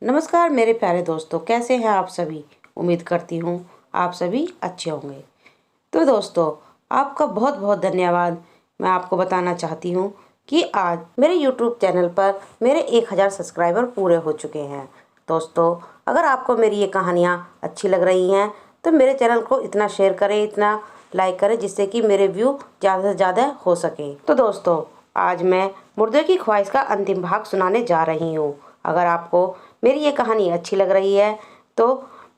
नमस्कार मेरे प्यारे दोस्तों, कैसे हैं आप सभी। उम्मीद करती हूँ आप सभी अच्छे होंगे। तो दोस्तों, आपका बहुत बहुत धन्यवाद। मैं आपको बताना चाहती हूँ कि आज मेरे YouTube चैनल पर मेरे 1000 सब्सक्राइबर पूरे हो चुके हैं। दोस्तों, अगर आपको मेरी ये कहानियाँ अच्छी लग रही हैं तो मेरे चैनल को इतना शेयर करें, इतना लाइक करें, जिससे कि मेरे व्यू ज़्यादा से ज़्यादा हो सके। तो दोस्तों, आज मैं मुर्दे की ख्वाहिश का अंतिम भाग सुनाने जा रही हूँ। अगर आपको मेरी ये कहानी अच्छी लग रही है तो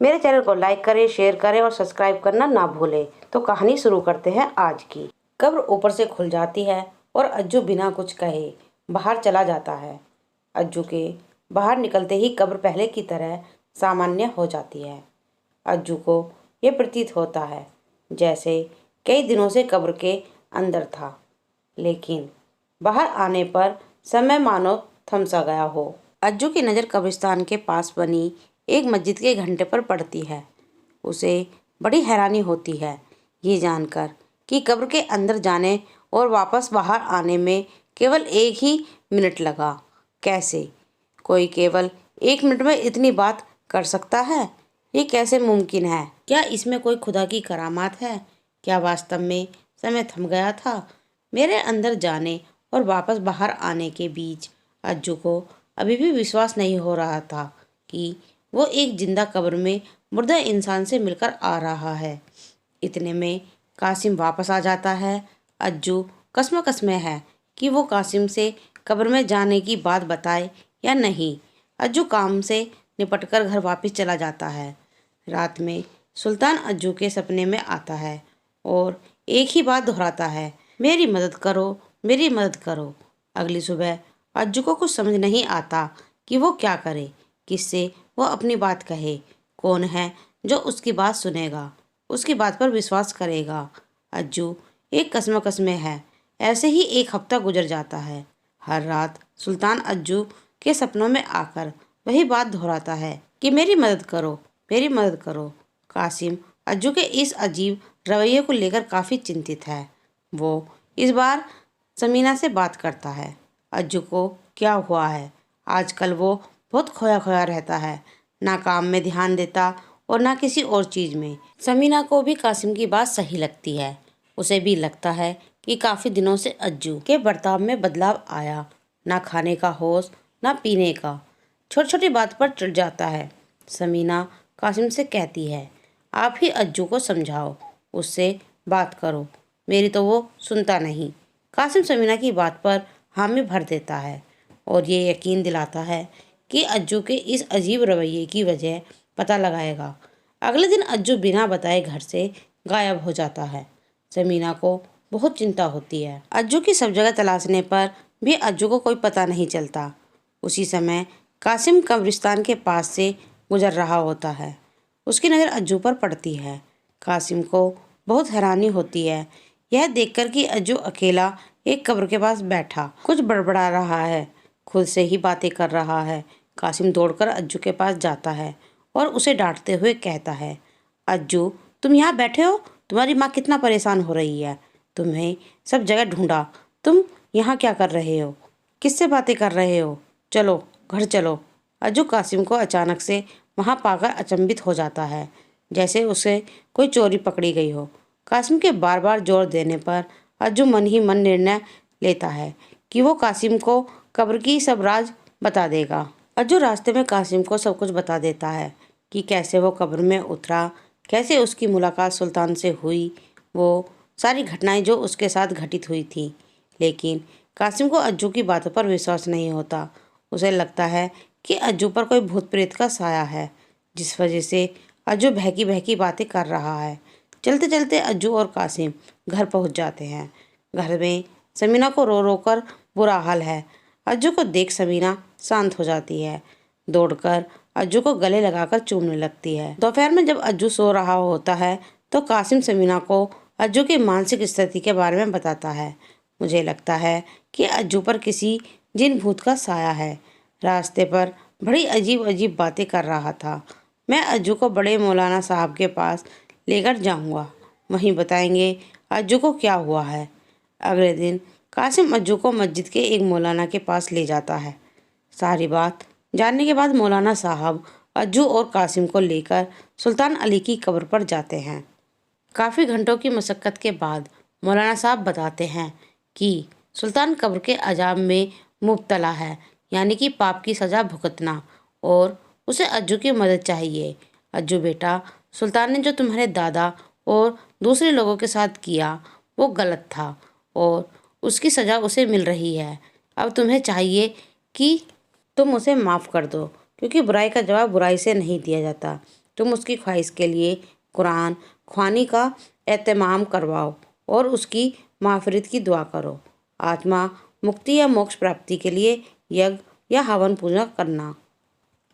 मेरे चैनल को लाइक करें, शेयर करें और सब्सक्राइब करना ना भूलें। तो कहानी शुरू करते हैं आज की। कब्र ऊपर से खुल जाती है और अज्जू बिना कुछ कहे बाहर चला जाता है। अज्जू के बाहर निकलते ही कब्र पहले की तरह सामान्य हो जाती है। अज्जू को ये प्रतीत होता है जैसे कई दिनों से कब्र के अंदर था, लेकिन बाहर आने पर समय मानो थम सा गया हो। अज्जू की नज़र कब्रिस्तान के पास बनी एक मस्जिद के घंटे पर पड़ती है। उसे बड़ी हैरानी होती है ये जानकर कि कब्र के अंदर जाने और वापस बाहर आने में केवल 1 ही मिनट लगा। कैसे कोई केवल 1 मिनट में इतनी बात कर सकता है? ये कैसे मुमकिन है? क्या इसमें कोई खुदा की करामात है? क्या वास्तव में समय थम गया था? मेरे अंदर जाने और वापस बाहर आने के बीच अज्जू को अभी भी विश्वास नहीं हो रहा था कि वो एक जिंदा कब्र में मुर्दा इंसान से मिलकर आ रहा है। इतने में कासिम वापस आ जाता है। अज्जू कसम है कि वो कासिम से कब्र में जाने की बात बताए या नहीं। अज्जू काम से निपटकर घर वापस चला जाता है। रात में सुल्तान अज्जू के सपने में आता है और एक ही बात दोहराता है, मेरी मदद करो, मेरी मदद करो। अगली सुबह अज्जू को कुछ समझ नहीं आता कि वो क्या करे, किससे वो अपनी बात कहे, कौन है जो उसकी बात सुनेगा, उसकी बात पर विश्वास करेगा। अज्जू एक कसम है। ऐसे ही 1 हफ्ता गुजर जाता है। हर रात सुल्तान अज्जू के सपनों में आकर वही बात दोहराता है कि मेरी मदद करो, मेरी मदद करो। कासिम अज्जू के इस अजीब रवैये को लेकर काफ़ी चिंतित है। वो इस बार समीना से बात करता है। अज्जू को क्या हुआ है? आजकल वो बहुत खोया खोया रहता है, ना काम में ध्यान देता और ना किसी और चीज़ में। समीना को भी कासिम की बात सही लगती है। उसे भी लगता है कि काफ़ी दिनों से अज्जू के बर्ताव में बदलाव आया, ना खाने का होश, ना पीने का। छोटी छोटी बात पर चिढ़ जाता है। समीना कासिम से कहती है, आप ही अज्जू को समझाओ, उससे बात करो, मेरी तो वो सुनता नहीं। कासिम समीना की बात पर हामी भर देता है और ये यकीन दिलाता है कि अज्जू के इस अजीब रवैये की वजह पता लगाएगा। अगले दिन अज्जू बिना बताए घर से गायब हो जाता है। समीना को बहुत चिंता होती है। अज्जू की सब जगह तलाशने पर भी अज्जू को कोई पता नहीं चलता। उसी समय कासिम कब्रिस्तान के पास से गुजर रहा होता है। उसकी नज़र अज्जू पर पड़ती है। कासिम को बहुत हैरानी होती है यह देखकर कि अज्जू अकेला एक कब्र के पास बैठा कुछ बड़बड़ा रहा है, खुद से ही बातें कर रहा है। कासिम दौड़कर अज्जू के पास जाता है और उसे डांटते हुए कहता है, अज्जू तुम यहाँ बैठे हो? तुम्हारी माँ कितना परेशान हो रही है, तुम्हें सब जगह ढूंढा, तुम यहाँ क्या कर रहे हो? किससे बातें कर रहे हो? चलो घर चलो। अज्जू कासिम को अचानक से वहाँ पाकर अचंभित हो जाता है, जैसे उसे कोई चोरी पकड़ी गई हो। कासिम के बार बार जोर देने पर अज्जू मन ही मन निर्णय लेता है कि वो कासिम को कब्र की सब राज बता देगा। अज्जू रास्ते में कासिम को सब कुछ बता देता है कि कैसे वो कब्र में उतरा, कैसे उसकी मुलाकात सुल्तान से हुई, वो सारी घटनाएं जो उसके साथ घटित हुई थी। लेकिन कासिम को अज्जू की बातों पर विश्वास नहीं होता। उसे लगता है कि अज्जू पर कोई भूत प्रेत का साया है, जिस वजह से अज्जू बहकी बहकी बातें कर रहा है। चलते चलते अज्जू और कासिम घर पहुंच जाते हैं। घर में समीना को रो रो कर बुरा हाल है। अज्जू को देख समीना शांत हो जाती है, दौड़कर अज्जू को गले लगाकर चूमने लगती है। दोपहर में जब अज्जू सो रहा होता है तो कासिम समीना को अज्जू की मानसिक स्थिति के बारे में बताता है। मुझे लगता है कि अज्जू पर किसी जिन भूत का साया है। रास्ते पर बड़ी अजीब अजीब बातें कर रहा था। मैं अज्जू को बड़े मौलाना साहब के पास लेकर जाऊंगा, वहीं बताएंगे अज्जू को क्या हुआ है। अगले दिन कासिम अज्जू को मस्जिद के एक मौलाना के पास ले जाता है। सारी बात जानने के बाद मौलाना साहब अज्जू और कासिम को लेकर सुल्तान अली की कब्र पर जाते हैं। काफ़ी घंटों की मशक्क़त के बाद मौलाना साहब बताते हैं कि सुल्तान कब्र के अजाब में मुब्तला है, यानी कि पाप की सज़ा भुगतना, और उसे अज्जू की मदद चाहिए। अज्जू बेटा, सुल्तान ने जो तुम्हारे दादा और दूसरे लोगों के साथ किया वो गलत था और उसकी सज़ा उसे मिल रही है। अब तुम्हें चाहिए कि तुम उसे माफ़ कर दो, क्योंकि बुराई का जवाब बुराई से नहीं दिया जाता। तुम उसकी ख्वाहिश के लिए कुरान ख्वानी का एहतमाम करवाओ और उसकी माफ़रत की दुआ करो। आत्मा मुक्ति या मोक्ष प्राप्ति के लिए यज्ञ या हवन पूजा करना।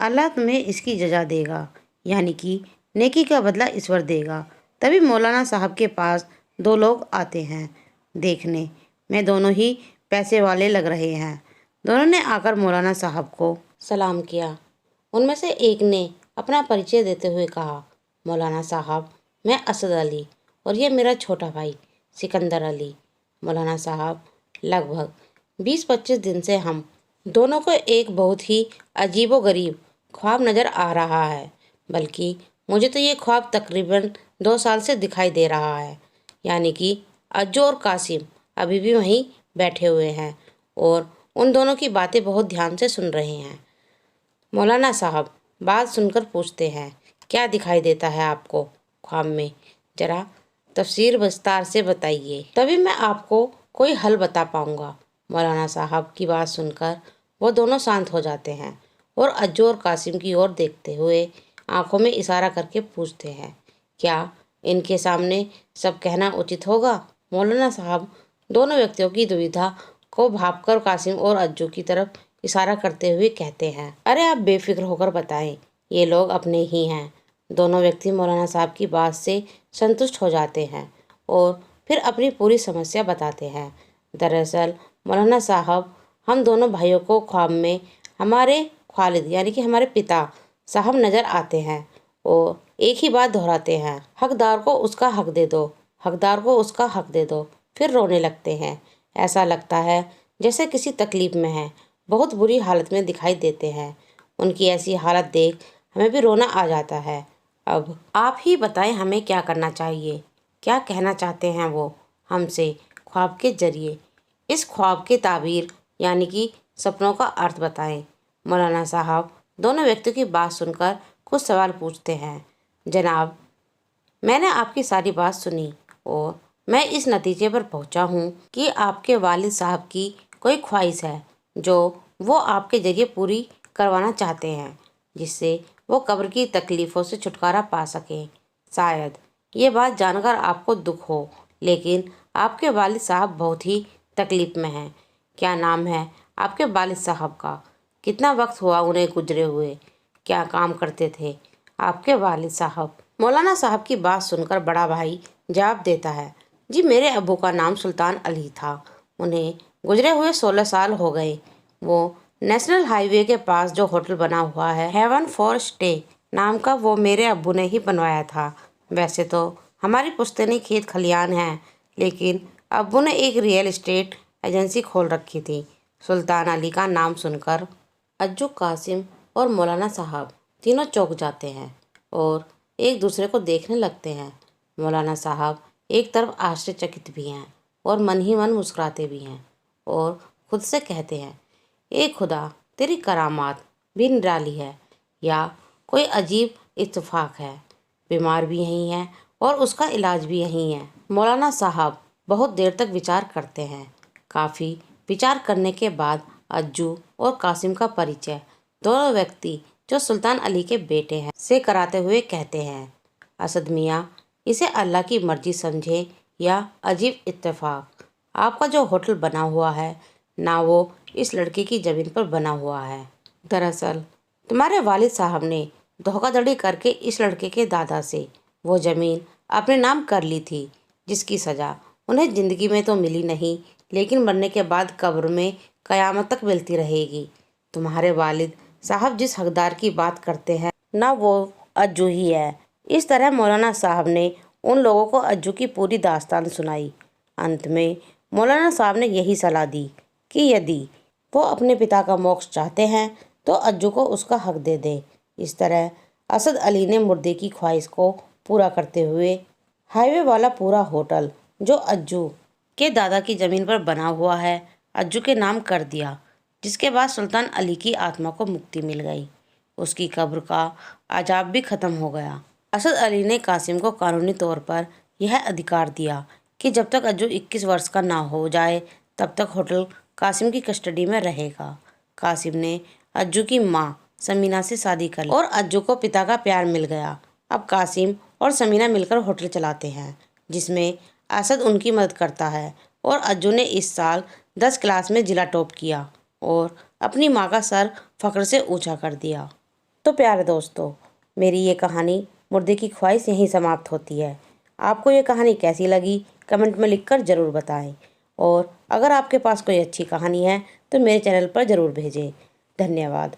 अल्लाह तुम्हें इसकी जजा देगा, यानी कि नेकी का बदला ईश्वर देगा। तभी मौलाना साहब के पास दो लोग आते हैं। देखने में दोनों ही पैसे वाले लग रहे हैं। दोनों ने आकर मौलाना साहब को सलाम किया। उनमें से एक ने अपना परिचय देते हुए कहा, मौलाना साहब, मैं असद अली और ये मेरा छोटा भाई सिकंदर अली। मौलाना साहब, लगभग 20-25 दिन से हम दोनों को एक बहुत ही अजीबोगरीब ख्वाब नज़र आ रहा है, बल्कि मुझे तो ये ख्वाब तकरीबन 2 साल से दिखाई दे रहा है। यानी कि अज्जू और कासिम अभी भी वहीं बैठे हुए हैं और उन दोनों की बातें बहुत ध्यान से सुन रहे हैं। मौलाना साहब बात सुनकर पूछते हैं, क्या दिखाई देता है आपको ख्वाब में? ज़रा तफसीर विस्तार से बताइए, तभी मैं आपको कोई हल बता पाऊँगा। मौलाना साहब की बात सुनकर वो दोनों शांत हो जाते हैं और अज्जू और कासिम की ओर देखते हुए आंखों में इशारा करके पूछते हैं, क्या इनके सामने सब कहना उचित होगा? मौलाना साहब दोनों व्यक्तियों की दुविधा को भांपकर कासिम और अज्जू की तरफ इशारा करते हुए कहते हैं, अरे आप बेफिक्र होकर बताएं, ये लोग अपने ही हैं। दोनों व्यक्ति मौलाना साहब की बात से संतुष्ट हो जाते हैं और फिर अपनी पूरी समस्या बताते हैं। दरअसल मौलाना साहब, हम दोनों भाइयों को ख्वाब में हमारे खालिद यानी कि हमारे पिता साहब नज़र आते हैं और एक ही बात दोहराते हैं, हकदार को उसका हक दे दो, हकदार को उसका हक दे दो। फिर रोने लगते हैं। ऐसा लगता है जैसे किसी तकलीफ़ में है, बहुत बुरी हालत में दिखाई देते हैं। उनकी ऐसी हालत देख हमें भी रोना आ जाता है। अब आप ही बताएं हमें क्या करना चाहिए? क्या कहना चाहते हैं वो हमसे ख्वाब के जरिए? इस ख्वाब के ताबीर यानी कि सपनों का अर्थ बताएं। मौलाना साहब दोनों व्यक्तियों की बात सुनकर कुछ सवाल पूछते हैं। जनाब, मैंने आपकी सारी बात सुनी और मैं इस नतीजे पर पहुंचा हूं कि आपके वालिद साहब की कोई ख्वाहिश है जो वो आपके जरिए पूरी करवाना चाहते हैं, जिससे वो कब्र की तकलीफ़ों से छुटकारा पा सकें। शायद ये बात जानकर आपको दुख हो, लेकिन आपके वालिद साहब बहुत ही तकलीफ़ में हैं। क्या नाम है आपके वालिद साहब का? कितना वक्त हुआ उन्हें गुजरे हुए? क्या काम करते थे आपके वालिद साहब? मौलाना साहब की बात सुनकर बड़ा भाई जवाब देता है, जी मेरे अब्बू का नाम सुल्तान अली था। उन्हें गुजरे हुए 16 साल हो गए। वो नेशनल हाईवे के पास जो होटल बना हुआ है हेवन फॉर स्टे नाम का, वो मेरे अब्बू ने ही बनवाया था। वैसे तो हमारी पुश्तैनी खेत खलियान है, लेकिन अब्बू ने एक रियल एस्टेट एजेंसी खोल रखी थी। सुल्तान अली का नाम सुनकर अज्जू, कासिम और मौलाना साहब तीनों चौंक जाते हैं और एक दूसरे को देखने लगते हैं। मौलाना साहब एक तरफ आश्चर्यचकित भी हैं और मन ही मन मुस्कुराते भी हैं और खुद से कहते हैं, ए खुदा, तेरी करामात भी निराली है या कोई अजीब इत्तेफाक है। बीमार भी यहीं है और उसका इलाज भी यहीं है। मौलाना साहब बहुत देर तक विचार करते हैं। काफ़ी विचार करने के बाद अज्जू और कासिम का परिचय दोनों व्यक्ति जो सुल्तान अली के बेटे हैं से कराते हुए कहते हैं, असद मियाँ, इसे अल्लाह की मर्जी समझे या अजीब इत्तेफाक, आपका जो होटल बना हुआ है ना वो इस लड़के की ज़मीन पर बना हुआ है। दरअसल तुम्हारे वालिद साहब ने धोखाधड़ी करके इस लड़के के दादा से वो ज़मीन अपने नाम कर ली थी, जिसकी सज़ा उन्हें ज़िंदगी में तो मिली नहीं, लेकिन मरने के बाद कब्र में क़यामत तक मिलती रहेगी। तुम्हारे वालिद साहब जिस हकदार की बात करते हैं ना वो अज्जू ही है। इस तरह मौलाना साहब ने उन लोगों को अज्जू की पूरी दास्तान सुनाई। अंत में मौलाना साहब ने यही सलाह दी कि यदि वो अपने पिता का मोक्ष चाहते हैं तो अज्जू को उसका हक दे दे। इस तरह असद अली ने मुर्दे की ख्वाहिश को पूरा करते हुए हाईवे वाला पूरा होटल, जो अज्जू के दादा की ज़मीन पर बना हुआ है, अज्जू के नाम कर दिया, जिसके बाद सुल्तान अली की आत्मा को मुक्ति मिल गई। उसकी कब्र का अजाब भी ख़त्म हो गया। असद अली ने कासिम को कानूनी तौर पर यह अधिकार दिया कि जब तक अज्जू 21 वर्ष का ना हो जाए तब तक होटल कासिम की कस्टडी में रहेगा। कासिम ने अज्जू की माँ समीना से शादी कर ली और अज्जू को पिता का प्यार मिल गया। अब कासिम और समीना मिलकर होटल चलाते हैं, जिसमें असद उनकी मदद करता है और अज्जू ने इस साल 10 क्लास में जिला टॉप किया और अपनी माँ का सर फख्र से ऊंचा कर दिया। तो प्यारे दोस्तों, मेरी ये कहानी मुर्दे की ख्वाहिश यहीं समाप्त होती है। आपको ये कहानी कैसी लगी कमेंट में लिखकर ज़रूर बताएं और अगर आपके पास कोई अच्छी कहानी है तो मेरे चैनल पर ज़रूर भेजें। धन्यवाद।